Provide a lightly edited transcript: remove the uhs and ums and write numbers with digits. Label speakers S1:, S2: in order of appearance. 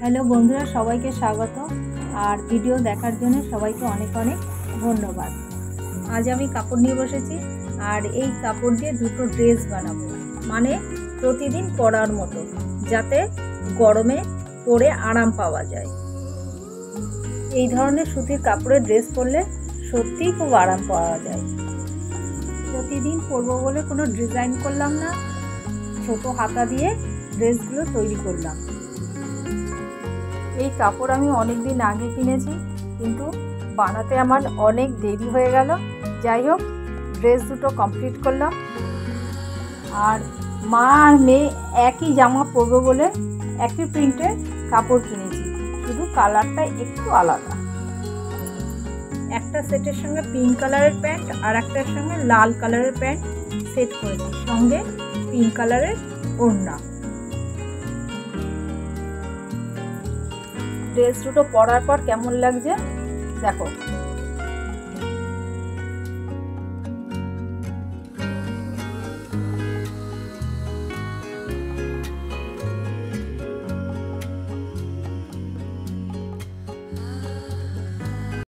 S1: Hello বন্ধুরা, সবাইকে স্বাগত। আর ভিডিও দেখার জন্য সবাইকে অনেক অনেক ধন্যবাদ। আজ আমি কাপড় নিয়ে বসেছি, আর এই কাপড় দিয়ে দুটো ড্রেস বানাবো, মানে প্রতিদিন পরার মতো, যাতে গরমে পরে আরাম পাওয়া যায়। এই ধরনের সুতির কাপড়ের ড্রেস পরলে সত্যিই খুব আরাম পাওয়া যায়। প্রতিদিন পরবো বলে কোনো ডিজাইন করলাম না, ছোট হাতা দিয়ে ড্রেসগুলো তৈরি করলাম। এই কাপড় আমি অনেক দিন আগে কিনেছি, কিন্তু বানাতে আমার অনেক দেরি হয়ে গেল। যাই হোক, ড্রেস দুটো কমপ্লিট করলাম। আর মা আর মেয়ে একই জামা পরবো বলে একই প্রিন্টের কাপড় কিনেছি, শুধু কালারটা একটু আলাদা। একটা সেটের সঙ্গে পিঙ্ক কালারের প্যান্ট আর একটার সঙ্গে লাল কালারের প্যান্ট সেট করেছি, সঙ্গে পিঙ্ক কালারের ওড়না। ড্রেস দুটো পরার পর কেমন লাগছে দেখো।